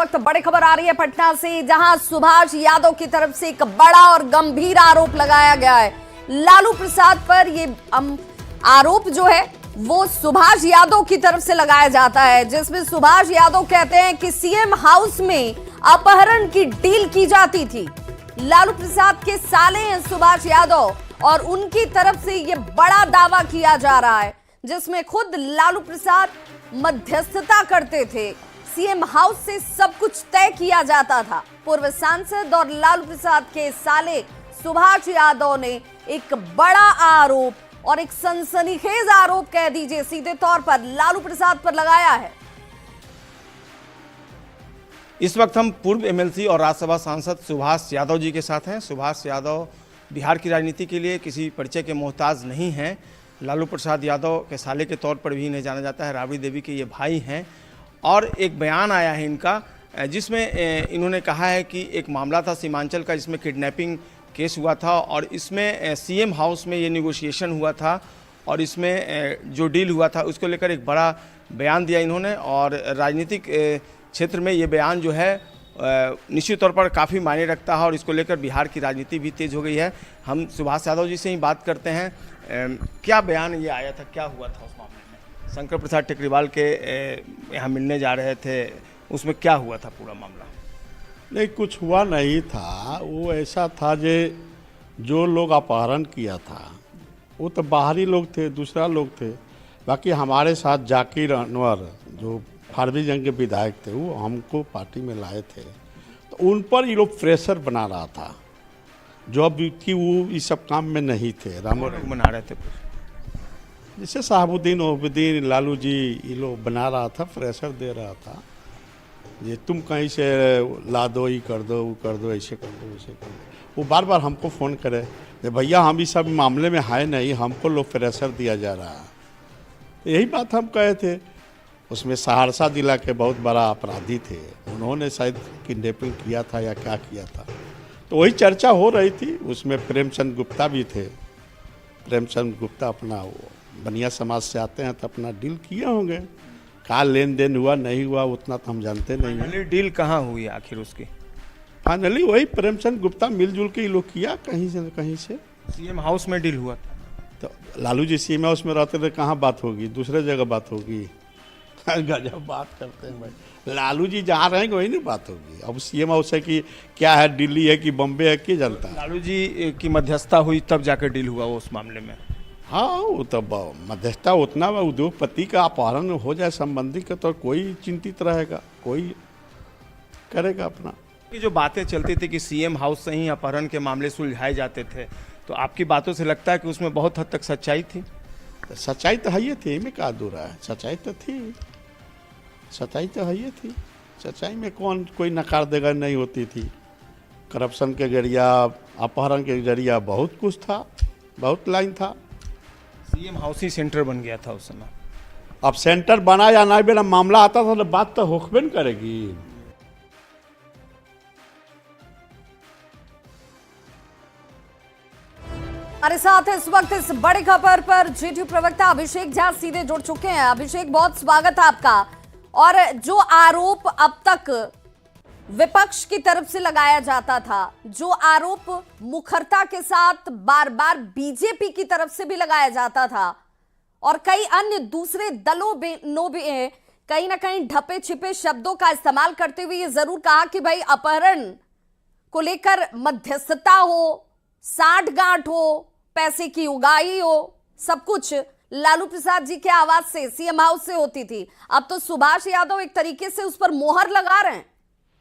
वक्त बड़ी खबर आ रही है पटना से, जहां सुभाष यादव की तरफ से एक बड़ा और गंभीर आरोप लगाया गया है लालू प्रसाद पर। ये आरोप जो है वो सुभाष यादव की तरफ से लगाया जाता है, जिसमें सुभाष यादव कहते हैं कि सीएम हाउस में अपहरण की डील की जाती थी। लालू प्रसाद के साले हैं सुभाष यादव और उनकी तरफ से ये बड़ा दावा किया जा रहा है, जिसमें खुद लालू प्रसाद मध्यस्थता करते थे। सीएम हाउस से सब कुछ तय किया जाता था। पूर्व सांसद और लालू प्रसाद के साले सुभाष यादव ने एक बड़ा आरोप और एक सनसनीखेज आरोप कह दीजिए सीधे तौर पर लालू प्रसाद पर लगाया है। इस वक्त हम पूर्व एमएलसी और राज्यसभा सांसद सुभाष यादव जी के साथ हैं। सुभाष यादव बिहार की राजनीति के लिए किसी परिचय के मोहताज नहीं हैं। लालू प्रसाद यादव के साले के तौर पर भी इन्हें जाना जाता है। राबड़ी देवी के ये भाई हैं और एक बयान आया है इनका, जिसमें इन्होंने कहा है कि एक मामला था सीमांचल का, जिसमें किडनैपिंग केस हुआ था और इसमें सीएम हाउस में ये निगोशिएशन हुआ था और इसमें जो डील हुआ था उसको लेकर एक बड़ा बयान दिया इन्होंने। और राजनीतिक क्षेत्र में ये बयान जो है निश्चित तौर पर काफ़ी मायने रखता है और इसको लेकर बिहार की राजनीति भी तेज हो गई है। हम सुभाष यादव जी से ही बात करते हैं। क्या बयान ये आया था, क्या हुआ था उस मामले में? शंकर प्रसाद टेकरीवाल के यहाँ मिलने जा रहे थे, उसमें क्या हुआ था पूरा मामला? नहीं, कुछ हुआ नहीं था। वो ऐसा था जो लोग अपहरण किया था वो तो बाहरी लोग थे, दूसरा लोग थे। बाकी हमारे साथ जाकिर अनवर जो फारबिसगंज के विधायक थे, वो हमको पार्टी में लाए थे, तो उन पर ये लोग प्रेशर बना रहा था। जो अब कि वो इस सब काम में नहीं थे, रामो बना रहे थे, जैसे साहबुद्दीन ओबुद्दीन लालू जी, ये लोग बना रहा था, प्रेशर दे रहा था। ये तुम कहीं से ला दो, ये कर दो, वो कर दो, ऐसे कर दो, वैसे कर दो। वो बार बार हमको फ़ोन करे, भैया हम इस सब मामले में है नहीं, हमको लोग प्रेशर दिया जा रहा है। तो यही बात हम कहे थे। उसमें सहरसा जिला के बहुत बड़ा अपराधी थे, उन्होंने शायद किडनैपिंग किया था या क्या किया था, तो वही चर्चा हो रही थी। उसमें प्रेमचंद गुप्ता भी थे। प्रेमचंद गुप्ता अपना वो बनिया समाज से आते हैं, तो अपना डील किए होंगे। क्या लेन देन हुआ नहीं हुआ उतना तो हम जानते नहीं हैं। डील कहाँ हुई आखिर उसकी? फाइनली वही प्रेमचंद गुप्ता मिलजुल के ये लोग किया कहीं से न कहीं से। सीएम हाउस में डील हुआ था। तो लालू जी सीएम हाउस में रहते थे, कहाँ बात होगी, दूसरे जगह बात होगी। गजब बात करते हैं भाई। लालू जी जहाँ रहेंगे वही नहीं बात होगी। अब सीएम हाउस है कि क्या है, दिल्ली है कि बम्बे है, कि जनता है। लालू जी की मध्यस्थता हुई तब जाकर डील हुआ वो उस मामले में। हाँ, वो तब मध्यस्थता उतना उद्योगपति का अपहरण हो जाए संबंधी का तो कोई चिंतित रहेगा, कोई करेगा अपना। कि जो बातें चलती थी कि सीएम हाउस से ही अपहरण के मामले सुलझाए जाते थे, तो आपकी बातों से लगता है कि उसमें बहुत हद तक सच्चाई थी? सच्चाई तो है ही थी, में क्या दूर है, सच्चाई तो थी, सच्चाई तो है ही थी। सच्चाई में कौन कोई नकार देगा नहीं होती थी। करप्शन के जरिया, अपहरण के जरिया बहुत कुछ था, बहुत लाइन था। सीएम हाउस ही सेंटर बन गया था उस समय। अब सेंटर बना या ना बना, मामला आता था तो बात तो होकबे न करेगी। हमारे साथ इस वक्त इस बड़ी खबर पर जेडीयू प्रवक्ता अभिषेक झा सीधे जुड़ चुके हैं। अभिषेक, बहुत स्वागत है आपका। और जो आरोप अब तक विपक्ष की तरफ से लगाया जाता था, जो आरोप मुखरता के साथ बार बार बीजेपी की तरफ से भी लगाया जाता था और कई अन्य दूसरे दलों ने कहीं ना कहीं ढपे छिपे शब्दों का इस्तेमाल करते हुए ये जरूर कहा कि भाई अपहरण को लेकर मध्यस्थता हो, साठगांठ हो, पैसे की उगाही हो, सब कुछ लालू प्रसाद जी के आवाज से, सीएम हाउस से होती थी। अब तो सुभाष यादव एक तरीके से उस पर मोहर लगा रहे हैं।